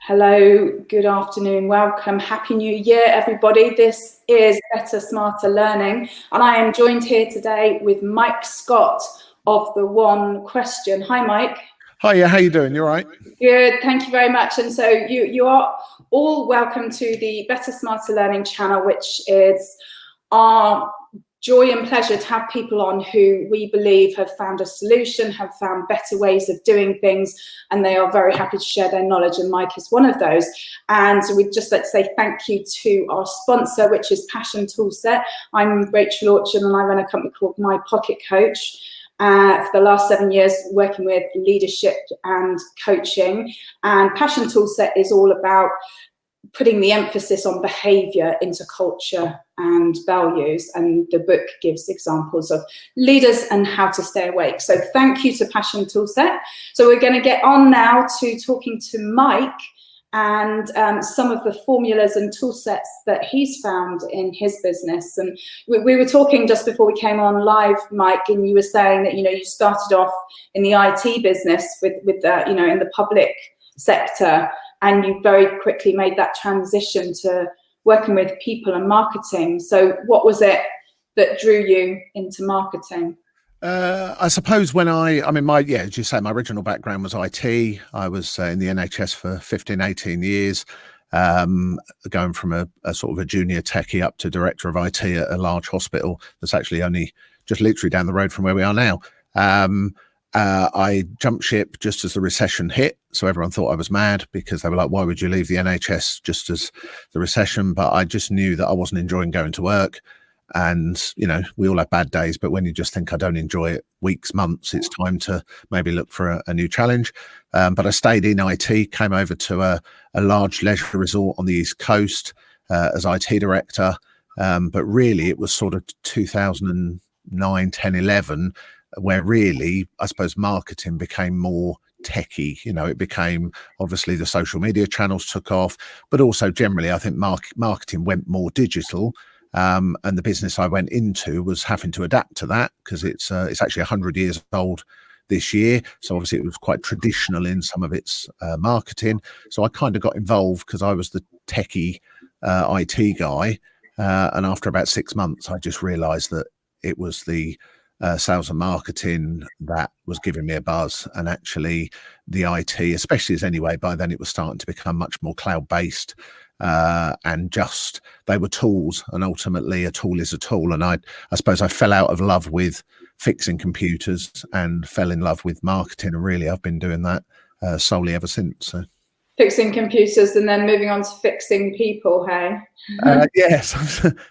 Hello, good afternoon, welcome, happy new year everybody. This is Better Smarter Learning and I am joined here today with Mike Scott of The One Question. Hi Mike. Hiya, how you doing? You all right? Good, thank you very much. And so you are all welcome to the Better Smarter Learning channel, which is our joy and pleasure to have people on who we believe have found a solution, have found better ways of doing things, and they are very happy to share their knowledge, and Mike is one of those. And we'd just like to say thank you to our sponsor, which is Passion Toolset. I'm Rachael Orchard and I run a company called My Pocket Coach. For the last 7 years working with leadership and coaching, and Passion Toolset is all about putting the emphasis on behavior into culture and values, and the book gives examples of leaders and how to stay awake. So thank you to Passion Toolset. So we're going to get on now to talking to Mike and some of the formulas and tool sets that he's found in his business. And we were talking just before we came on live, Mike, and you were saying that, you know, you started off in the IT business with you know, in the public sector, and you very quickly made that transition to working with people and marketing. So what was it that drew you into marketing? I suppose when I mean, as you say, my original background was IT. I was in the NHS for 15, 18 years, going from a sort of a junior techie up to director of IT at a large hospital that's actually only just literally down the road from where we are now. I jumped ship just as the recession hit. So everyone thought I was mad because they were like, why would you leave the NHS just as the recession? But I just knew that I wasn't enjoying going to work. And, you know, we all have bad days, but when you just think I don't enjoy it weeks, months, it's time to maybe look for a new challenge. But I stayed in IT, came over to a large leisure resort on the East Coast as IT director. But really it was sort of 2009, 10, 11, where really, I suppose, marketing became more techie. You know, it became, obviously the social media channels took off, but also generally, I think marketing went more digital. And the business I went into was having to adapt to that because it's actually 100 years old this year. So obviously it was quite traditional in some of its marketing. So I kind of got involved because I was the techie IT guy. And after about 6 months, I just realized that it was the sales and marketing that was giving me a buzz, and actually the IT, especially as anyway, by then it was starting to become much more cloud-based, and just they were tools, and ultimately a tool is a tool. And I suppose I fell out of love with fixing computers and fell in love with marketing, and really I've been doing that solely ever since. So. Fixing computers and then moving on to fixing people, hey? Yes,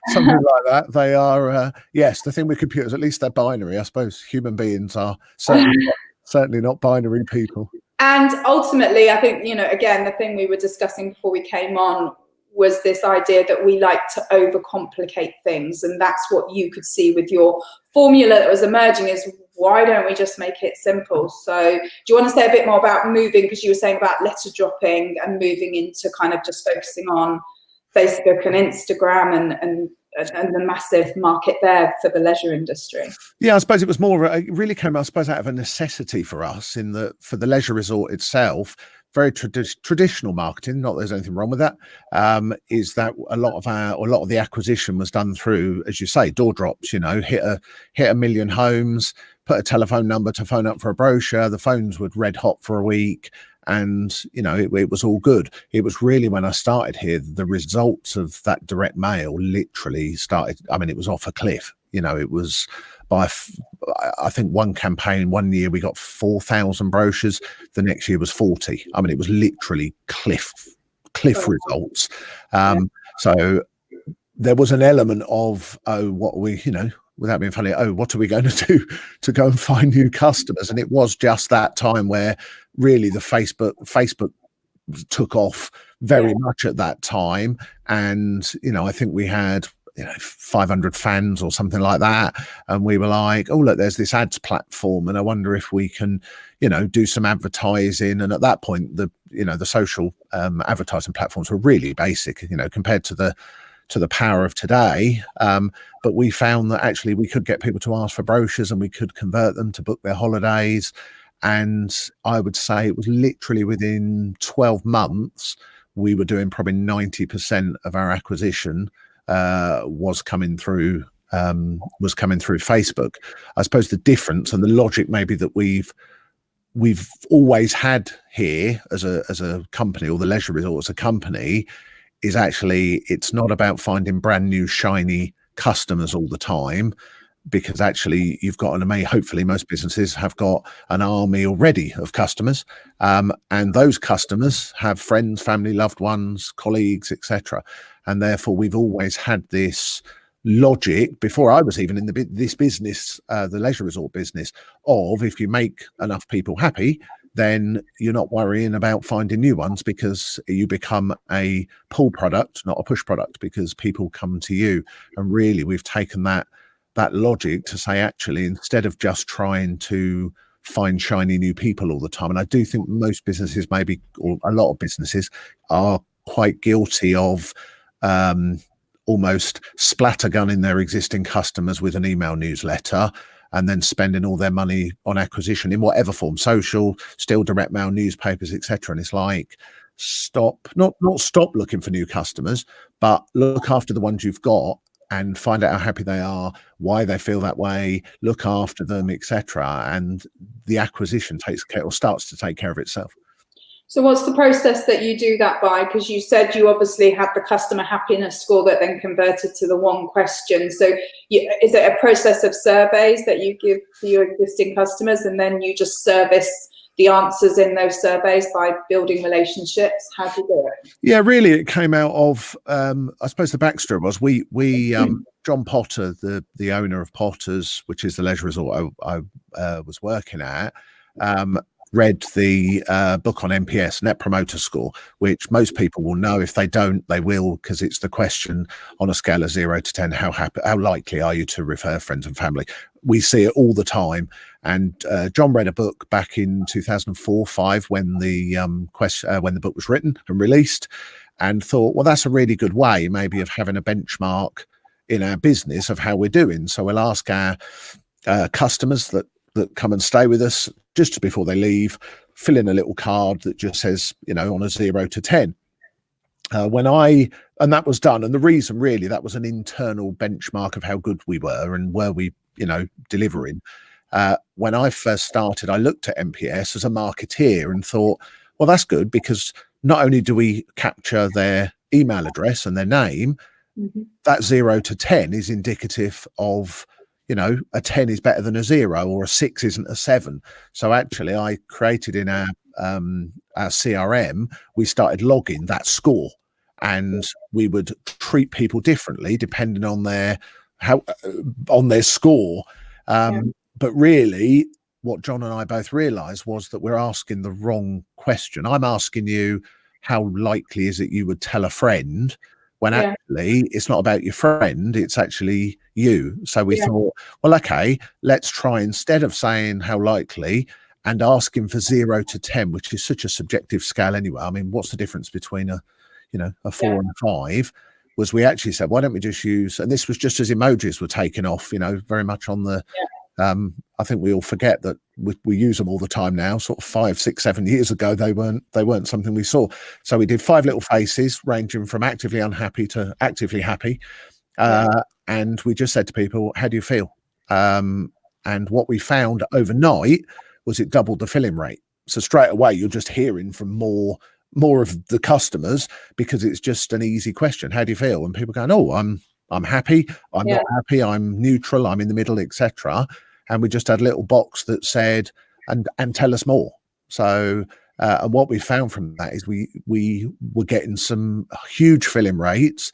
something like that. They are, yes, the thing with computers, at least they're binary. I suppose human beings are certainly not binary people. And ultimately, I think, you know, again, the thing we were discussing before we came on was this idea that we like to overcomplicate things. And that's what you could see with your formula that was emerging is, why don't we just make it simple? So do you want to say a bit more about moving, because you were saying about letter dropping and moving into kind of just focusing on Facebook and Instagram and the massive market there for the leisure industry? Yeah, I suppose it was more, it really came, I suppose, out of a necessity for us for the leisure resort itself. Very traditional marketing, not that there's anything wrong with that, is that a lot of the acquisition was done through, as you say, door drops. You know, hit a million homes, put a telephone number to phone up for a brochure. The phones would red hot for a week, and you know it was all good. It was really when I started here, the results of that direct mail literally started. I mean, it was off a cliff. You know, it was by, I think one campaign, one year we got 4,000 brochures. The next year was 40. I mean, it was literally cliff results. So there was an element of, oh, what are we, you know, without being funny, oh, what are we going to do to go and find new customers? And it was just that time where really the Facebook took off very much at that time. And, you know, I think we had, 500 fans or something like that. And we were like, oh, look, there's this ads platform. And I wonder if we can, do some advertising. And at that point, the social advertising platforms were really basic, compared to the power of today. But we found that actually we could get people to ask for brochures and we could convert them to book their holidays. And I would say it was literally within 12 months, we were doing probably 90% of our acquisition was coming through Facebook. I suppose the difference and the logic maybe that we've always had here as a company, or the leisure resort as a company, is actually it's not about finding brand new shiny customers all the time, because actually you've got hopefully most businesses have got an army already of customers, and those customers have friends, family, loved ones, colleagues, etc. And therefore we've always had this logic, before I was even in this business, the leisure resort business, of if you make enough people happy, then you're not worrying about finding new ones, because you become a pull product, not a push product, because people come to you. And really we've taken that logic to say, actually, instead of just trying to find shiny new people all the time, and I do think most businesses, maybe, or a lot of businesses, are quite guilty of almost splattergunning their existing customers with an email newsletter, and then spending all their money on acquisition in whatever form, social, still direct mail, newspapers, etc. And it's like, stop, not stop looking for new customers, but look after the ones you've got and find out how happy they are, why they feel that way, look after them, etc. And the acquisition takes care, or starts to take care of itself. So what's the process that you do that by? Because you said you obviously had the customer happiness score that then converted to the one question. So is it a process of surveys that you give to your existing customers, and then you just service the answers in those surveys by building relationships? How do you do it? Yeah, really, it came out of, I suppose the backstory was we John Potter, the owner of Potter's, which is the leisure resort I was working at, read the book on NPS, Net Promoter Score, which most people will know. If they don't, they will, because it's the question on a scale of 0 to 10, how likely are you to refer friends and family? We see it all the time. And John read a book back in 2004-05 when the book was written and released, and thought, well, that's a really good way maybe of having a benchmark in our business of how we're doing. So we'll ask our customers that come and stay with us just before they leave, fill in a little card that just says, on a 0 to 10. And that was done. And the reason really, that was an internal benchmark of how good we were and were we, delivering. When I first started, I looked at NPS as a marketeer and thought, well, that's good, because not only do we capture their email address and their name, that 0 to 10 is indicative of, a 10 is better than a 0, or a 6 isn't a 7. So actually I created in our CRM, we started logging that score, and we would treat people differently depending on their score. But really what John and I both realized was that we're asking the wrong question. I'm asking you, how likely is it you would tell a friend, when actually it's not about your friend, it's actually you. So we thought, well, okay, let's try, instead of saying how likely and asking for 0 to 10, which is such a subjective scale anyway. I mean, what's the difference between a 4 and a 5? Was we actually said, why don't we just use, and this was just as emojis were taken off, very much on the, I think we all forget that we use them all the time now. Sort of 5, 6, 7 years ago, they weren't something we saw. So we did 5 little faces ranging from actively unhappy to actively happy. And we just said to people, how do you feel? And what we found overnight was it doubled the fill-in rate. So straight away, you're just hearing from more of the customers, because it's just an easy question. How do you feel? And people going, oh, I'm happy, I'm not happy, I'm neutral, I'm in the middle, etc. And we just had a little box that said, and tell us more. So and what we found from that is we were getting some huge fill-in rates.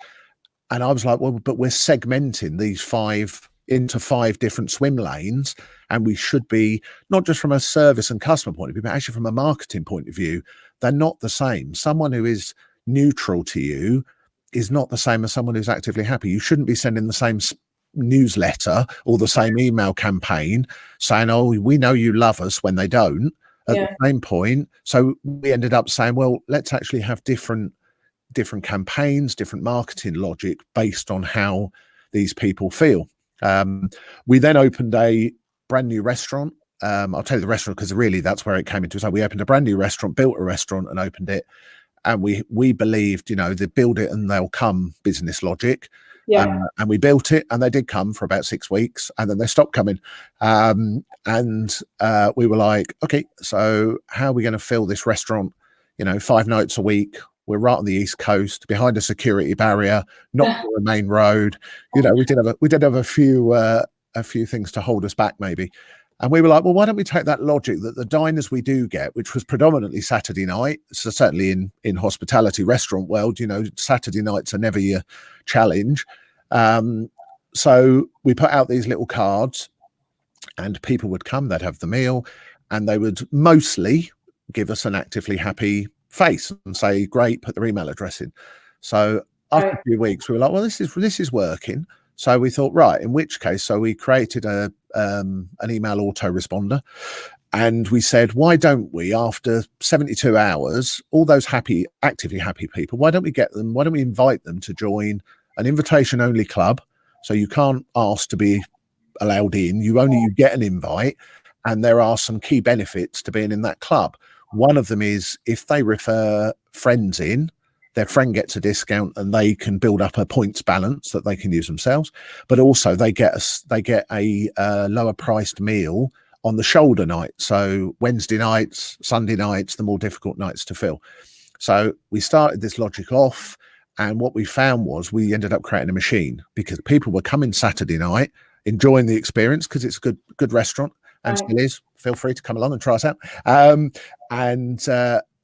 And I was like, well, but we're segmenting these 5 into 5 different swim lanes, and we should be, not just from a service and customer point of view, but actually from a marketing point of view, they're not the same. Someone who is neutral to you is not the same as someone who's actively happy. You shouldn't be sending the same newsletter or the same email campaign saying, oh, we know you love us, when they don't at the same point. So we ended up saying, well, let's actually have different campaigns, different marketing logic based on how these people feel. We then opened a brand new restaurant I'll tell you the restaurant because really that's where it came into. So we opened a brand new restaurant, built a restaurant and opened it. And we believed, you know, they build it and they'll come business logic. Yeah. And we built it and they did come for about 6 weeks and then they stopped coming. We were like, okay, so how are we going to fill this restaurant, you know, 5 nights a week? We're right on the East Coast, behind a security barrier, not on the main road. You know, we did have a few things to hold us back, maybe. And we were like, well, why don't we take that logic that the diners we do get, which was predominantly Saturday night, so certainly in hospitality restaurant world, you know, Saturday nights are never your challenge. So we put out these little cards and people would come, they'd have the meal and they would mostly give us an actively happy face and say, great, put their email address in. So after a few weeks, we were like, well, this is working. So we thought, right, in which case, so we created an email autoresponder and we said, why don't we, after 72 hours, all those happy, actively happy people, why don't we invite them to join an invitation only club? So you can't ask to be allowed in, you get an invite, and there are some key benefits to being in that club. One of them is if they refer friends in, their friend gets a discount and they can build up a points balance that they can use themselves. But also they get a lower priced meal on the shoulder night. So Wednesday nights, Sunday nights, the more difficult nights to fill. So we started this logic off, and what we found was we ended up creating a machine because people were coming Saturday night, enjoying the experience because it's a good restaurant and still is. Feel free to come along and try us out. They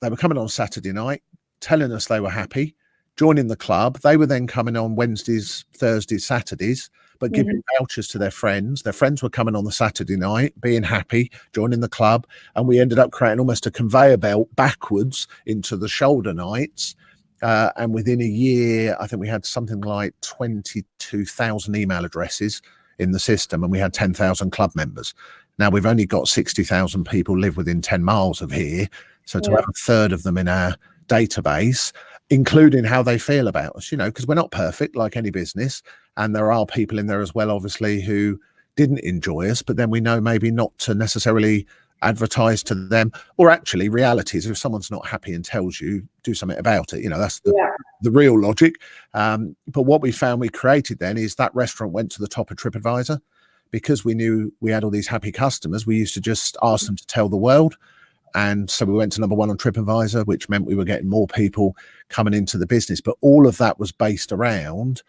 were coming on Saturday night, telling us they were happy, joining the club. They were then coming on Wednesdays, Thursdays, Saturdays, but giving vouchers to their friends. Their friends were coming on the Saturday night, being happy, joining the club. And we ended up creating almost a conveyor belt backwards into the shoulder nights. And within a year, I think we had something like 22,000 email addresses in the system, and we had 10,000 club members. Now we've only got 60,000 people live within 10 miles of here. So to have a third of them in our database, including how they feel about us, you know, because we're not perfect like any business. And there are people in there as well, obviously, who didn't enjoy us, but then we know maybe not to necessarily advertise to them. Or actually, reality is if someone's not happy and tells you, do something about it. You know, that's the real logic. But what we found we created then is that restaurant went to the top of TripAdvisor because we knew we had all these happy customers. We used to just ask them to tell the world. And so we went to #1 on TripAdvisor, which meant we were getting more people coming into the business. But all of that was based around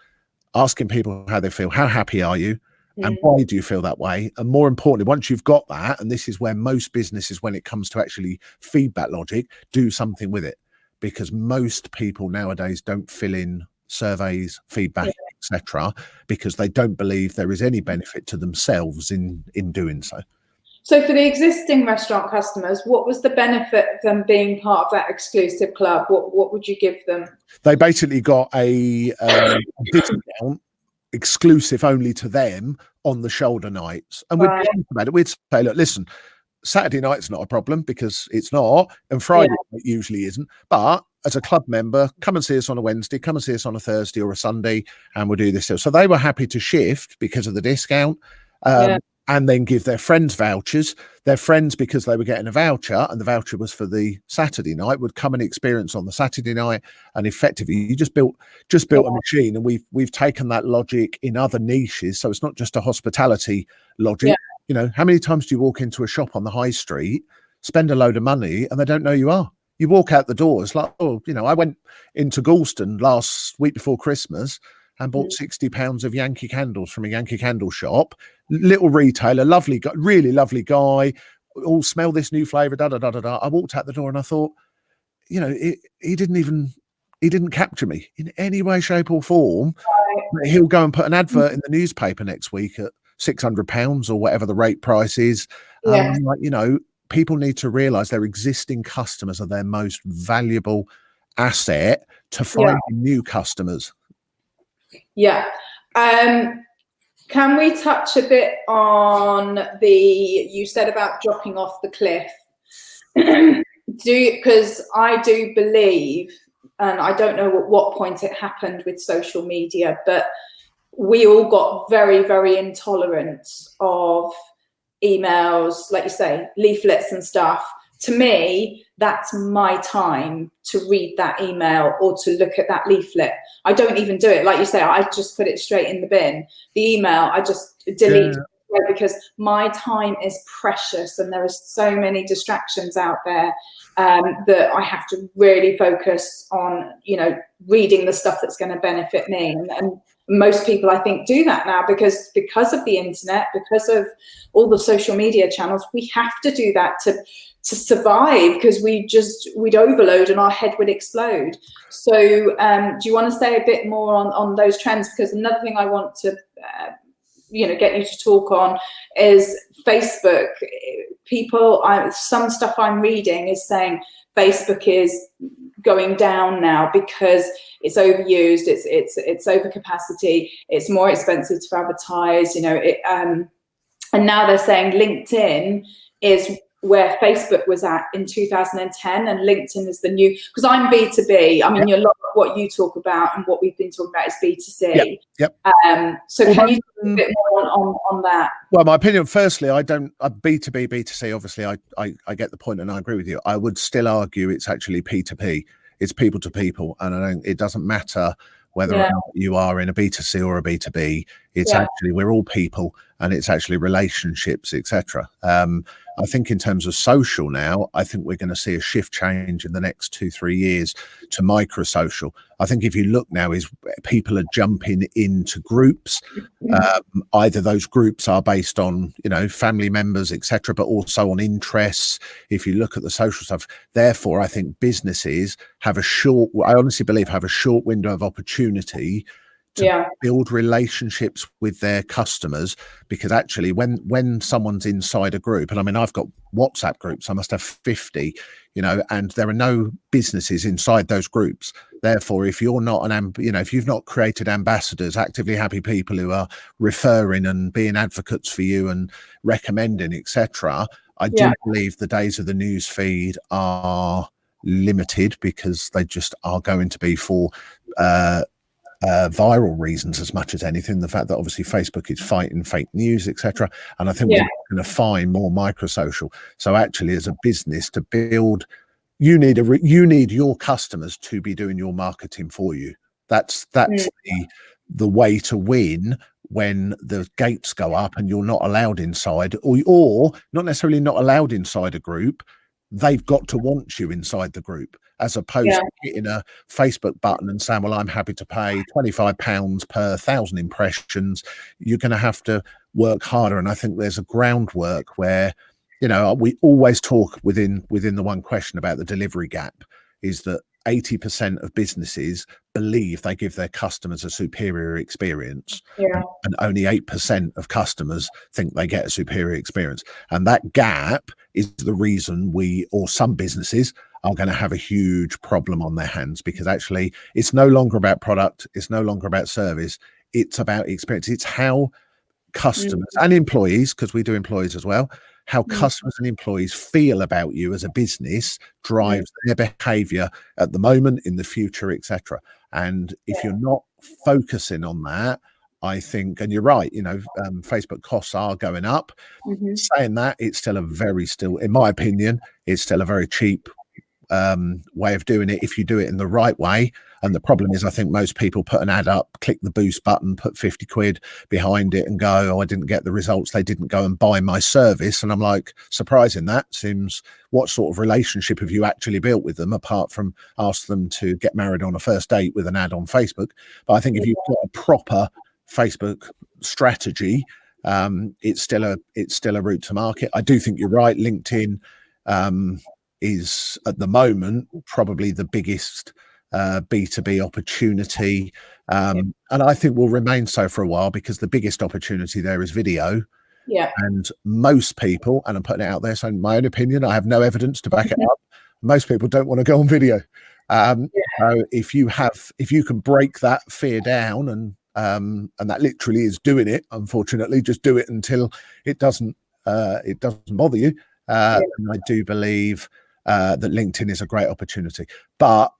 asking people how they feel. How happy are you? And why do you feel that way? And more importantly, once you've got that, and this is where most businesses, when it comes to actually feedback logic, do something with it. Because most people nowadays don't fill in surveys, feedback, etc., because they don't believe there is any benefit to themselves in doing so. So for the existing restaurant customers, what was the benefit of them being part of that exclusive club? What would you give them? They basically got a discount exclusive only to them on the shoulder nights. And we'd talk about it. We'd say, look, listen, Saturday night's not a problem because it's not, and Friday night usually isn't. But as a club member, come and see us on a Wednesday, come and see us on a Thursday or a Sunday, and we'll do this. So they were happy to shift because of the discount. And then give their friends vouchers. Their friends, because they were getting a voucher and the voucher was for the Saturday night, would come and experience on the Saturday night. And effectively, you just built a machine. And we've taken that logic in other niches. So it's not just a hospitality logic. You know, how many times do you walk into a shop on the high street, spend a load of money, and they don't know you are? You walk out the door, it's like, oh, you know, I went into Galston last week before Christmas and bought £60 of Yankee candles from a Yankee candle shop. Little retailer, lovely guy, really lovely guy. All smell this new flavour, da da da da da. I walked out the door and I thought, you know, he didn't capture me in any way, shape, or form. He'll go and put an advert in the newspaper next week at £600 or whatever the rate price is. Like, you know, people need to realise their existing customers are their most valuable asset to find new customers. Can we touch a bit on you said about dropping off the cliff? Because I do believe, and I don't know at what point it happened with social media, but we all got very, very intolerant of emails, like you say, leaflets and stuff, to me, that's my time to read that email or to look at that leaflet. I don't even do it. Like you say, I just put it straight in the bin. The email, I just delete because my time is precious and there are so many distractions out there that I have to really focus on, you know, reading the stuff that's going to benefit me. And most people, I think, do that now because of the internet, because of all the social media channels. We have to do that to survive, because we'd overload and our head would explode. So do you want to say a bit more on those trends? Because another thing I want to you know, get you to talk on is Facebook. People, some stuff I'm reading is saying Facebook is going down now because it's overused, it's over capacity, it's more expensive to advertise, you know, and now they're saying LinkedIn is where Facebook was at in 2010, and LinkedIn is the new, because I'm B2B. I mean, a lot of what you talk about and what we've been talking about is B2C. So can you talk a bit more on that? Well, my opinion, firstly, I don't, B2B, B2C, obviously, I get the point and I agree with you. I would still argue it's actually P2P. It's people to people. And it doesn't matter whether or not you are in a B2C or a B2B. It's actually, we're all people, and it's actually relationships, etc. I think in terms of social now, I think we're going to see a shift change in the next 2-3 years to micro social. I think if you look now, is people are jumping into groups. Either those groups are based on, you know, family members, etc., but also on interests. If you look at the social stuff, therefore, I think businesses have I honestly believe have a short window of opportunity to build relationships with their customers, because actually when someone's inside a group, and I mean, I've got WhatsApp groups, I must have 50, you know, and there are no businesses inside those groups. Therefore, if you're not if you've not created ambassadors, actively happy people who are referring and being advocates for you and recommending, etc., I do believe the days of the news feed are limited, because they just are going to be for viral reasons as much as anything. The fact that obviously Facebook is fighting fake news, etc. And I think we're going to find more microsocial. So actually, as a business, to build, you need your customers to be doing your marketing for you. That's the way to win when the gates go up and you're not allowed inside, or not necessarily not allowed inside a group. They've got to want you inside the group, as opposed to hitting a Facebook button and saying, well, I'm happy to pay £25 per 1,000 impressions. You're going to have to work harder. And I think there's a groundwork where, you know, we always talk within the one question about the delivery gap, is that 80% of businesses believe they give their customers a superior experience, and only 8% of customers think they get a superior experience. And that gap is the reason some businesses are going to have a huge problem on their hands, because actually it's no longer about product, it's no longer about service, it's about experience. It's how customers and employees, because we do employees as well, how customers and employees feel about you as a business drives their behavior at the moment, in the future, etc. And if you're not focusing on that, I think, and you're right, you know, Facebook costs are going up. Saying that, it's still in my opinion, it's still a very cheap way of doing it if you do it in the right way. And the problem is, I think most people put an ad up, click the boost button, put 50 quid behind it and go, oh, I didn't get the results. They didn't go and buy my service. And I'm like, surprising that. Seems, what sort of relationship have you actually built with them, apart from ask them to get married on a first date with an ad on Facebook? But I think if you've got a proper Facebook strategy, it's still a route to market. I do think you're right. LinkedIn is at the moment probably the biggest B2B opportunity, and I think will remain so for a while, because the biggest opportunity there is video. And most people, and I'm putting it out there, so in my own opinion, I have no evidence to back it up, most people don't want to go on video. So if you can break that fear down, and that literally is doing it, unfortunately, just do it until it doesn't bother you. And I do believe that LinkedIn is a great opportunity. But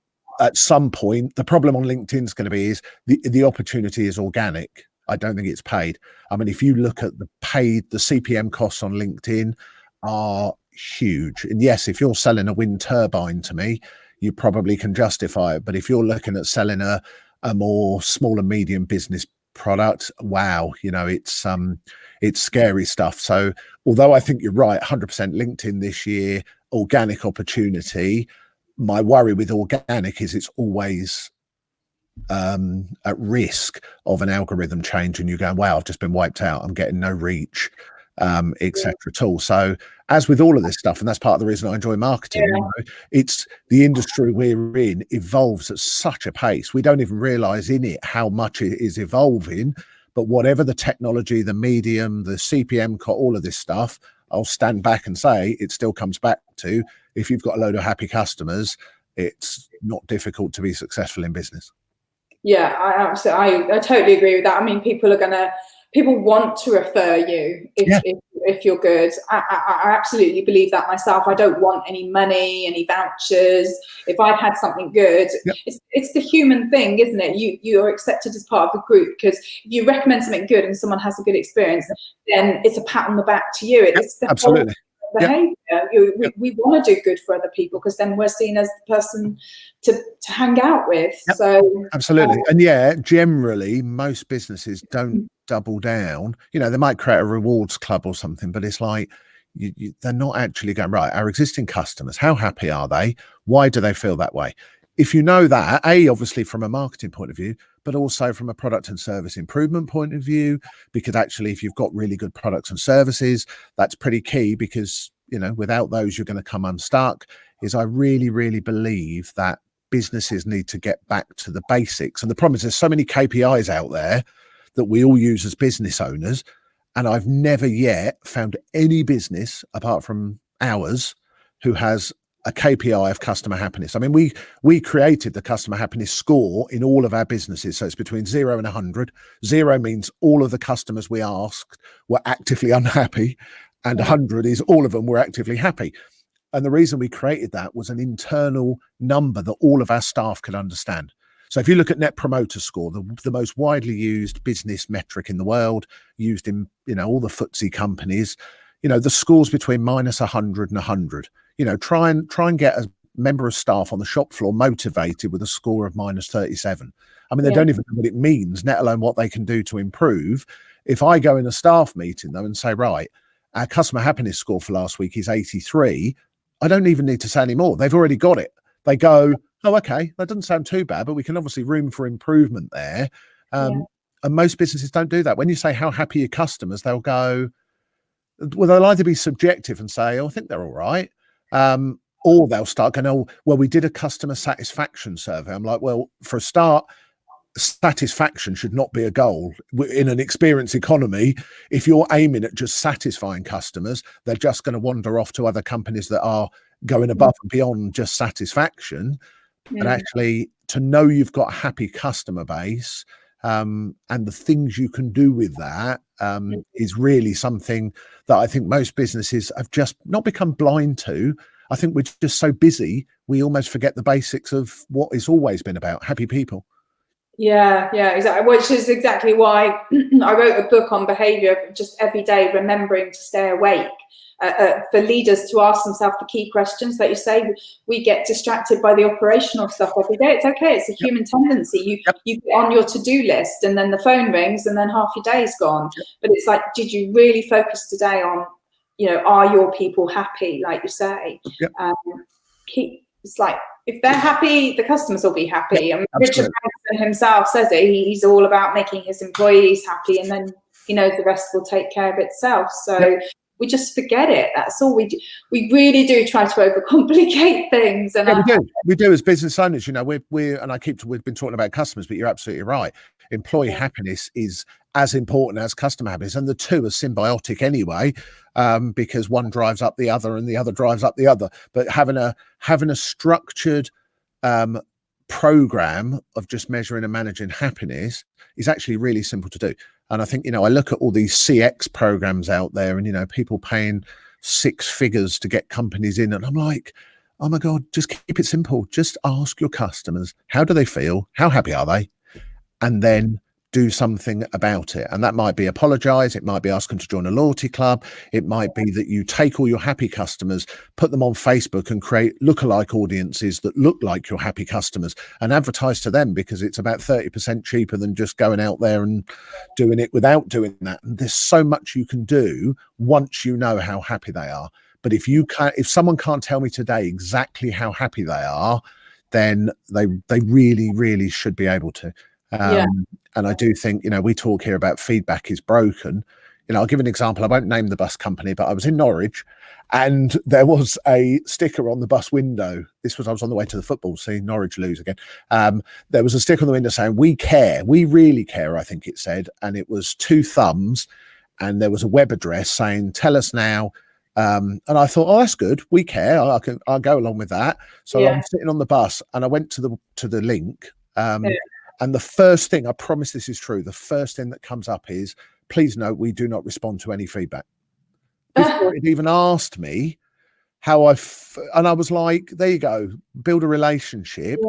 at some point, the problem on LinkedIn is going to be is the opportunity is organic. I don't think it's paid. I mean, if you look at the CPM costs on LinkedIn are huge. And yes, if you're selling a wind turbine to me, you probably can justify it. But if you're looking at selling a more small and medium business product, wow, it's scary stuff. So although I think you're right, 100% LinkedIn this year, organic opportunity, my worry with organic is it's always at risk of an algorithm change and you going, wow, I've just been wiped out, I'm getting no reach, etc. at all. So as with all of this stuff, and that's part of the reason I enjoy marketing, it's the industry we're in evolves at such a pace. We don't even realize in it how much it is evolving. But whatever the technology, the medium, the CPM, all of this stuff, I'll stand back and say it still comes back to, if you've got a load of happy customers, it's not difficult to be successful in business. Yeah, I totally agree with that. I mean, people want to refer you if you're good. I absolutely believe that myself. I don't want any money, any vouchers. If I've had something good, it's the human thing, isn't it? You're accepted as part of the group, because if you recommend something good and someone has a good experience, then it's a pat on the back to you. It's the absolutely behavior. We want to do good for other people, because then we're seen as the person to hang out with. So absolutely. And generally most businesses don't double down. They might create a rewards club or something, but it's like they're not actually going, right, our existing customers, how happy are they? Why do they feel that way? If you know that, obviously from a marketing point of view, but also from a product and service improvement point of view, because actually if you've got really good products and services, that's pretty key, because without those you're going to come unstuck. I really, really believe that businesses need to get back to the basics. And the problem is there's so many KPIs out there that we all use as business owners, and I've never yet found any business apart from ours who has a KPI of customer happiness. I mean, we created the customer happiness score in all of our businesses. So it's between 0 and 100. 0 means all of the customers we asked were actively unhappy, and 100 is all of them were actively happy. And the reason we created that was an internal number that all of our staff could understand. So if you look at Net Promoter Score, the most widely used business metric in the world, used in all the FTSE companies, the scores between -100 and 100. Try and get a member of staff on the shop floor motivated with a score of -37. I mean, they don't even know what it means, let alone what they can do to improve. If I go in a staff meeting though and say, right, our customer happiness score for last week is 83, I don't even need to say any more. They've already got it. They go, oh, okay, that doesn't sound too bad, but we can obviously room for improvement there. And most businesses don't do that. When you say how happy are your customers, they'll go, well, they'll either be subjective and say, oh, I think they're all right. Or they'll start going, oh, well, we did a customer satisfaction survey. I'm like, well, for a start, satisfaction should not be a goal in an experience economy. If you're aiming at just satisfying customers, they're just going to wander off to other companies that are going above and beyond just satisfaction. But actually, to know you've got a happy customer base, and the things you can do with that is really something that I think most businesses have just not become blind to. I think we're just so busy, we almost forget the basics of what it's always been about: happy people. Yeah, exactly. Which is exactly why I wrote a book on behaviour, just every day remembering to stay awake. For leaders to ask themselves the key questions. Like you say, we get distracted by the operational stuff every day. It's okay. It's a human tendency. You get on your to-do list and then the phone rings and then half your day is gone. But it's like, did you really focus today on, are your people happy? Like you say, it's like, if they're happy, the customers will be happy. I mean, Richard Branson himself says it. He's all about making his employees happy, and then he knows the rest will take care of itself. So we just forget it. That's all we do. We really do try to overcomplicate things. And we do as business owners. We're and we've been talking about customers, but you're absolutely right. Employee happiness is as important as customer happiness, and the two are symbiotic anyway, because one drives up the other and the other drives up the other. But having a structured program of just measuring and managing happiness is actually really simple to do. And I think, I look at all these CX programs out there and, people paying 6 figures to get companies in. And I'm like, oh my God, just keep it simple. Just ask your customers, how do they feel? How happy are they? And then do something about it. And that might be apologize, it might be ask them to join a loyalty club, it might be that you take all your happy customers, put them on Facebook and create lookalike audiences that look like your happy customers and advertise to them, because it's about 30% cheaper than just going out there and doing it without doing that. And there's so much you can do once you know how happy they are. But if someone can't tell me today exactly how happy they are, then they really, really should be able to. And I do think, we talk here about feedback is broken. I'll give an example. I won't name the bus company, but I was in Norwich and there was a sticker on the bus window. I was on the way to the football, see Norwich lose again. There was a sticker on the window saying, "We care, we really care," I think it said. And it was 2 thumbs and there was a web address saying, "Tell us now." And I thought, oh, that's good. We care. I'll go along with that. So I'm sitting on the bus and I went to the link. And the first thing, I promise this is true, the first thing that comes up is, "Please note, we do not respond to any feedback." Before it even asked me how and I was like, there you go, build a relationship.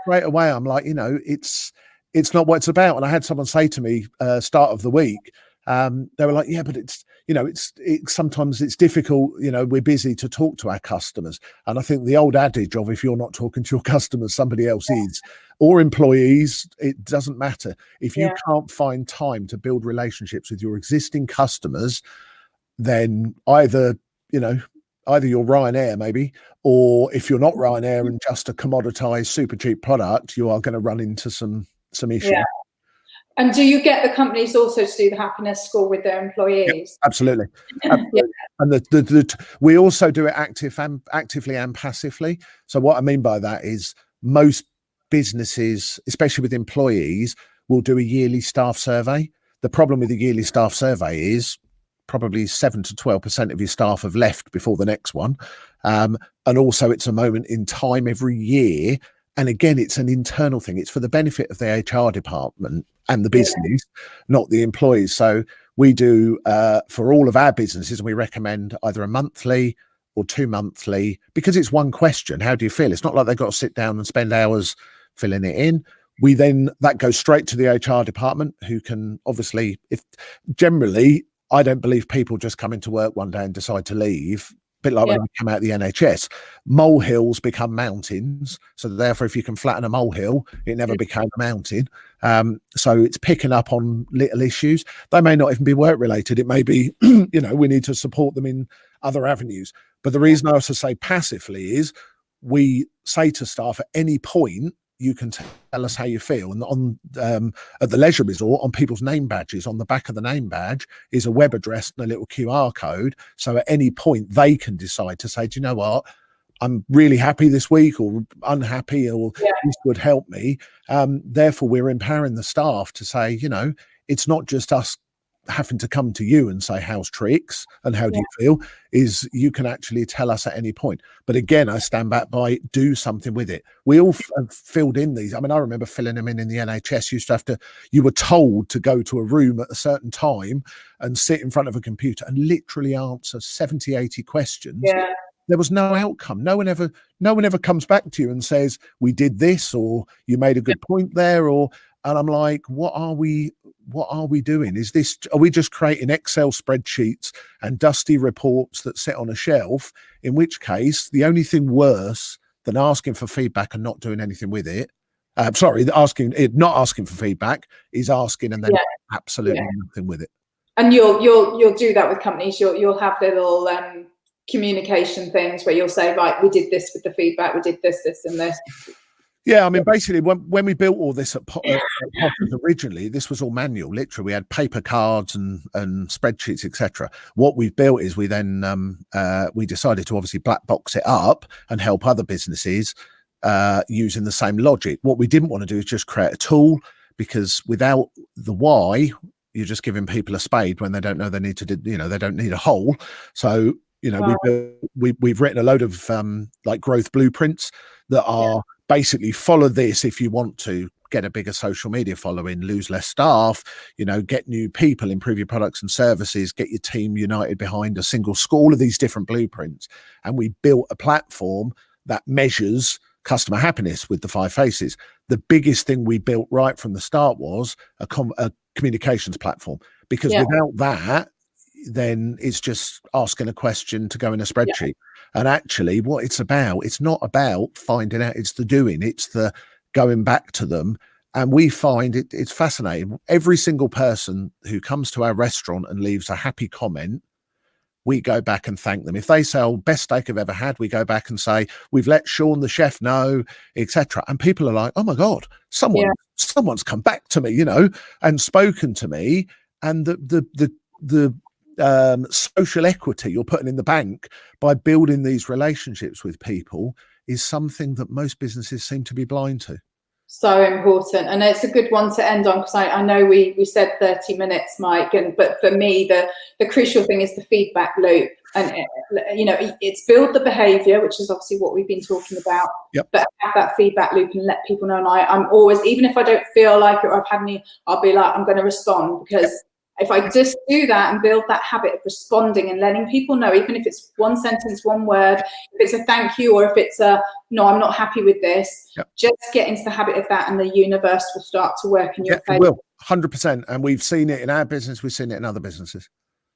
Straight away, I'm like, it's not what it's about. And I had someone say to me, start of the week, they were like, yeah, but it's sometimes it's difficult, we're busy to talk to our customers. And I think the old adage of, if you're not talking to your customers, somebody else is, or employees, it doesn't matter. If you can't find time to build relationships with your existing customers, then either you're Ryanair maybe, or if you're not Ryanair and just a commoditized super cheap product, you are going to run into some issues. And do you get the companies also to do the happiness score with their employees? Yep, absolutely. And we also do it actively and passively. So what I mean by that is most businesses, especially with employees, will do a yearly staff survey. The problem with the yearly staff survey is probably 7 to 12% of your staff have left before the next one. And also it's a moment in time every year. And again, it's an internal thing. It's for the benefit of the HR department and the business, not the employees. So we do for all of our businesses, and we recommend either a monthly or 2 monthly, because it's one question. How do you feel? It's not like they've got to sit down and spend hours filling it in. That goes straight to the HR department, who can obviously, generally, I don't believe people just come into work one day and decide to leave. Bit like when we come out of the NHS, molehills become mountains. So therefore, if you can flatten a molehill, it never became a mountain. So it's picking up on little issues. They may not even be work related. It may be, we need to support them in other avenues. But the reason I also say passively is we say to staff at any point, you can tell us how you feel. And on at the leisure resort, on people's name badges, on the back of the name badge is a web address and a little QR code. So at any point they can decide to say, do you know what? I'm really happy this week, or unhappy, or this would help me. Therefore, we're empowering the staff to say, it's not just us having to come to you and say, how's tricks and how do you feel, is you can actually tell us at any point. But again, I stand back by, do something with it. We all have filled in these. I mean, I remember filling them in the NHS. You were told to go to a room at a certain time and sit in front of a computer and literally answer 70, 80 questions. There was no outcome. No one ever comes back to you and says, we did this, or you made a good point there, and I'm like, what are we doing? Are we just creating Excel spreadsheets and dusty reports that sit on a shelf? In which case, the only thing worse than asking for feedback and not doing anything with it, not asking for feedback is asking and then absolutely nothing with it. And you'll do that with companies. You'll have little communication things where you'll say, right, we did this with the feedback, we did this, and this. Yeah, I mean, basically, when we built all this at Potters originally, this was all manual. Literally, we had paper cards and spreadsheets, etc. What we've built is we then we decided to obviously black box it up and help other businesses using the same logic. What we didn't want to do is just create a tool, because without the why, you're just giving people a spade when they don't know they need to. They don't need a hole. So we've written a load of like growth blueprints that are basically follow this if you want to get a bigger social media following, lose less staff, get new people, improve your products and services, get your team united behind a single school, of these different blueprints. And we built a platform that measures customer happiness with the 5 faces. The biggest thing we built right from the start was a communications platform, because without that, then it's just asking a question to go in a spreadsheet. And actually what it's not about finding out, it's the doing, it's the going back to them. And we find it's fascinating. Every single person who comes to our restaurant and leaves a happy comment, we go back and thank them. If they say, oh, best steak I've ever had, we go back and say, we've let Sean the chef know, etc. And people are like, oh my God, someone's come back to me, you know, and spoken to me. And the social equity you're putting in the bank by building these relationships with people is something that most businesses seem to be blind to. So important, and it's a good one to end on, because I know we said 30 minutes, Mike, but for me the crucial thing is the feedback loop, and you know, it's build the behavior, which is obviously what we've been talking about, but have that feedback loop and let people know. And I'm always, even if I don't feel like it or I've had any, I'll be like, I'm going to respond, because if I just do that and build that habit of responding and letting people know, even if it's one sentence, one word, if it's a thank you, or if it's a, no, I'm not happy with this, just get into the habit of that, and the universe will start to work in your favor. It will, 100%. And we've seen it in our business. We've seen it in other businesses.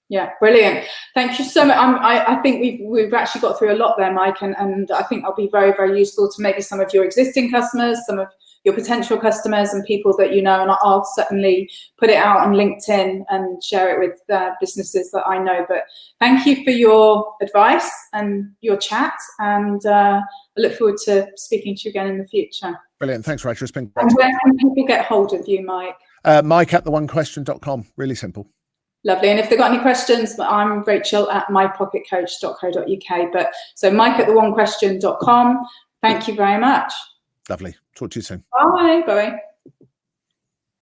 Yeah, brilliant. Thank you so much. I think we've actually got through a lot there, Mike, and I think that'll be very, very useful to maybe some of your existing customers, some of your potential customers, and people that you know. And I'll certainly put it out on LinkedIn and share it with businesses that I know. But thank you for your advice and your chat, and I look forward to speaking to you again in the future. Brilliant. Thanks, Rachael. It's been great. And where can people get hold of you, Mike? Mike@theonequestion.com. Really simple. Lovely. And if they've got any questions, I'm Rachael at mypocketcoach.co.uk. But so Mike@theonequestion.com. Thank you very much. Lovely. Talk to you soon. Bye. Bye.